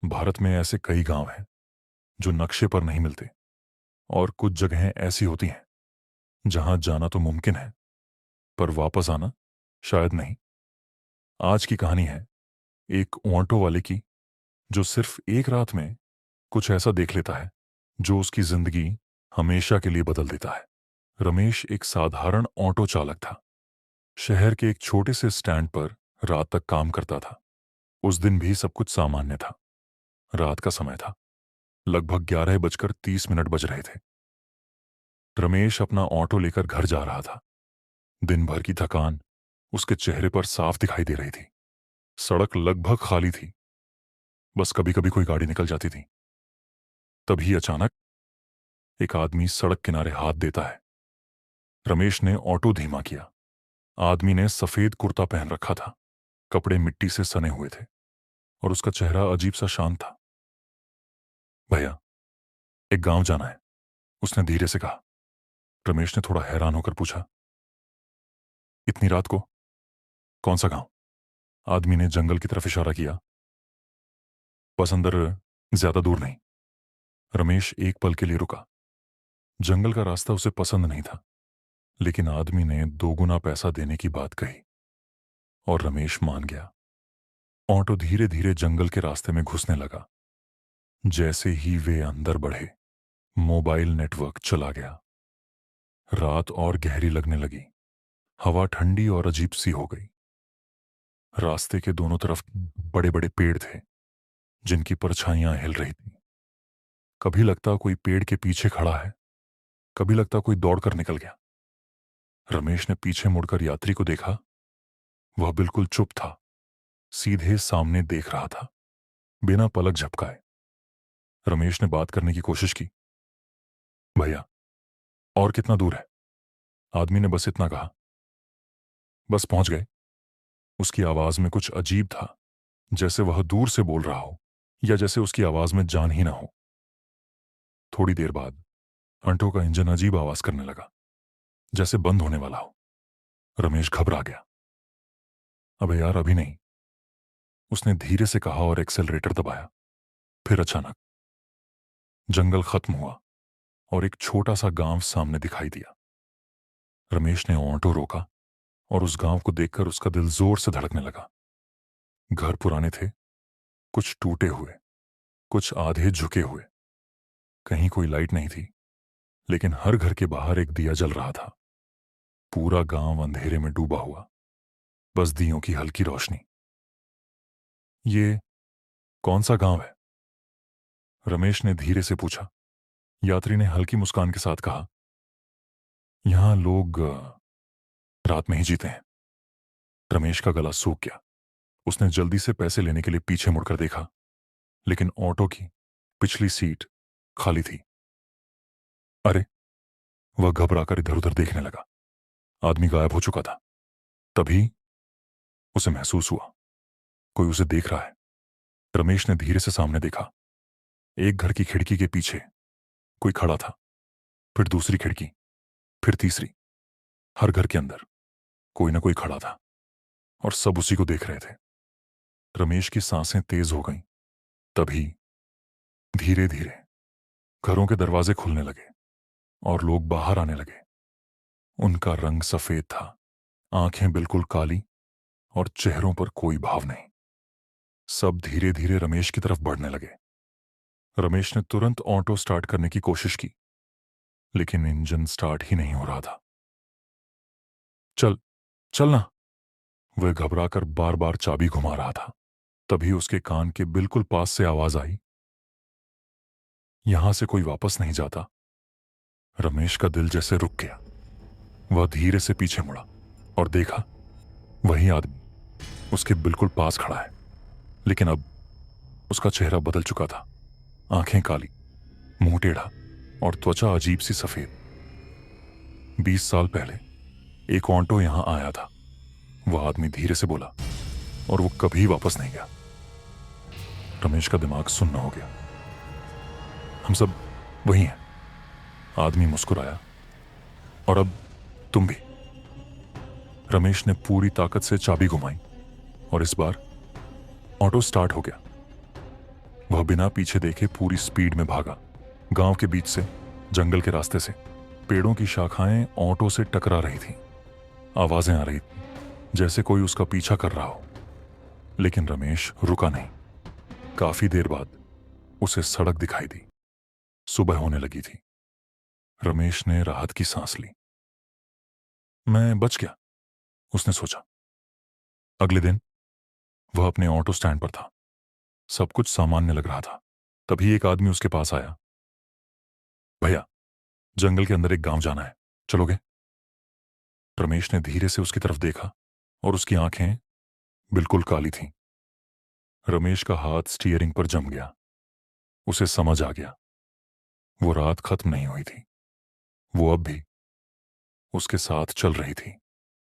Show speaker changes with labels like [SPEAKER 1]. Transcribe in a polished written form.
[SPEAKER 1] भारत में ऐसे कई गांव हैं जो नक्शे पर नहीं मिलते और कुछ जगहें ऐसी होती हैं जहां जाना तो मुमकिन है पर वापस आना शायद नहीं। आज की कहानी है एक ऑटो वाले की जो सिर्फ एक रात में कुछ ऐसा देख लेता है जो उसकी जिंदगी हमेशा के लिए बदल देता है। रमेश एक साधारण ऑटो चालक था। शहर के एक छोटे से स्टैंड पर रात तक काम करता था। उस दिन भी सब कुछ सामान्य था। रात का समय था। लगभग 11:30 बज रहे थे। रमेश अपना ऑटो लेकर घर जा रहा था। दिन भर की थकान उसके चेहरे पर साफ दिखाई दे रही थी। सड़क लगभग खाली थी। बस कभी कभी कोई गाड़ी निकल जाती थी। तभी अचानक एक आदमी सड़क किनारे हाथ देता है। रमेश ने ऑटो धीमा किया। आदमी ने सफेद कुर्ता पहन रखा था। कपड़े मिट्टी से सने हुए थे और उसका चेहरा अजीब सा शांत था। भैया, एक गांव जाना है, उसने धीरे से कहा। रमेश ने थोड़ा हैरान होकर पूछा, इतनी रात को? कौन सा गांव? आदमी ने जंगल की तरफ इशारा किया। बस अंदर, ज्यादा दूर नहीं। रमेश एक पल के लिए रुका। जंगल का रास्ता उसे पसंद नहीं था, लेकिन आदमी ने दोगुना पैसा देने की बात कही और रमेश मान गया। ऑटो धीरे धीरे जंगल के रास्ते में घुसने लगा। जैसे ही वे अंदर बढ़े, मोबाइल नेटवर्क चला गया। रात और गहरी लगने लगी। हवा ठंडी और अजीब सी हो गई। रास्ते के दोनों तरफ बड़े बड़े पेड़ थे जिनकी परछाइयां हिल रही थी। कभी लगता कोई पेड़ के पीछे खड़ा है, कभी लगता कोई दौड़कर निकल गया। रमेश ने पीछे मुड़कर यात्री को देखा। वह बिल्कुल चुप था, सीधे सामने देख रहा था, बिना पलक झपकाए। रमेश ने बात करने की कोशिश की। भैया, और कितना दूर है? आदमी ने बस इतना कहा। बस पहुंच गए। उसकी आवाज में कुछ अजीब था, जैसे वह दूर से बोल रहा हो या जैसे उसकी आवाज में जान ही ना हो। थोड़ी देर बाद ऑटो का इंजन अजीब आवाज करने लगा, जैसे बंद होने वाला हो। रमेश घबरा गया। अबे यार, अभी नहीं, उसने धीरे से कहा और एक्सेलरेटर दबाया। फिर अचानक जंगल खत्म हुआ और एक छोटा सा गांव सामने दिखाई दिया। रमेश ने ऑटो रोका और उस गांव को देखकर उसका दिल जोर से धड़कने लगा। घर पुराने थे, कुछ टूटे हुए, कुछ आधे झुके हुए। कहीं कोई लाइट नहीं थी, लेकिन हर घर के बाहर एक दिया जल रहा था। पूरा गांव अंधेरे में डूबा हुआ, बस दियों की हल्की रोशनी। ये कौन सा गांव है? रमेश ने धीरे से पूछा। यात्री ने हल्की मुस्कान के साथ कहा, यहां लोग रात में ही जीते हैं। रमेश का गला सूख गया। उसने जल्दी से पैसे लेने के लिए पीछे मुड़कर देखा, लेकिन ऑटो की पिछली सीट खाली थी। अरे, वह घबराकर इधर उधर देखने लगा। आदमी गायब हो चुका था। तभी उसे महसूस हुआ कोई उसे देख रहा है। रमेश ने धीरे से सामने देखा। एक घर की खिड़की के पीछे कोई खड़ा था। फिर दूसरी खिड़की, फिर तीसरी। हर घर के अंदर कोई ना कोई खड़ा था और सब उसी को देख रहे थे। रमेश की सांसें तेज हो गईं। तभी धीरे धीरे घरों के दरवाजे खुलने लगे और लोग बाहर आने लगे। उनका रंग सफेद था, आंखें बिल्कुल काली और चेहरों पर कोई भाव नहीं। सब धीरे धीरे रमेश की तरफ बढ़ने लगे। रमेश ने तुरंत ऑटो स्टार्ट करने की कोशिश की, लेकिन इंजन स्टार्ट ही नहीं हो रहा था। चल, चलना, वह घबराकर बार बार चाबी घुमा रहा था। तभी उसके कान के बिल्कुल पास से आवाज आई, यहां से कोई वापस नहीं जाता। रमेश का दिल जैसे रुक गया। वह धीरे से पीछे मुड़ा और देखा, वही आदमी उसके बिल्कुल पास खड़ा है, लेकिन अब उसका चेहरा बदल चुका था। आंखें काली, मुंह टेढ़ा और त्वचा अजीब सी सफेद। 20 साल पहले एक ऑटो यहां आया था, वह आदमी धीरे से बोला, और वो कभी वापस नहीं गया। रमेश का दिमाग सुन्न हो गया। हम सब वही हैं। आदमी मुस्कुराया, और अब तुम भी। रमेश ने पूरी ताकत से चाबी घुमाई और इस बार ऑटो स्टार्ट हो गया। वह बिना पीछे देखे पूरी स्पीड में भागा। गांव के बीच से, जंगल के रास्ते से। पेड़ों की शाखाएं ऑटो से टकरा रही थीं। आवाजें आ रही थीं, जैसे कोई उसका पीछा कर रहा हो। लेकिन रमेश रुका नहीं। काफी देर बाद उसे सड़क दिखाई दी। सुबह होने लगी थी। रमेश ने राहत की सांस ली। मैं बच गया, उसने सोचा। अगले दिन वह अपने ऑटो स्टैंड पर था। सब कुछ सामान्य लग रहा था। तभी एक आदमी उसके पास आया। भैया, जंगल के अंदर एक गांव जाना है, चलोगे? रमेश ने धीरे से उसकी तरफ देखा और उसकी आंखें बिल्कुल काली थीं। रमेश का हाथ स्टीयरिंग पर जम गया। उसे समझ आ गया, वो रात खत्म नहीं हुई थी। वो अब भी उसके साथ चल रही थी।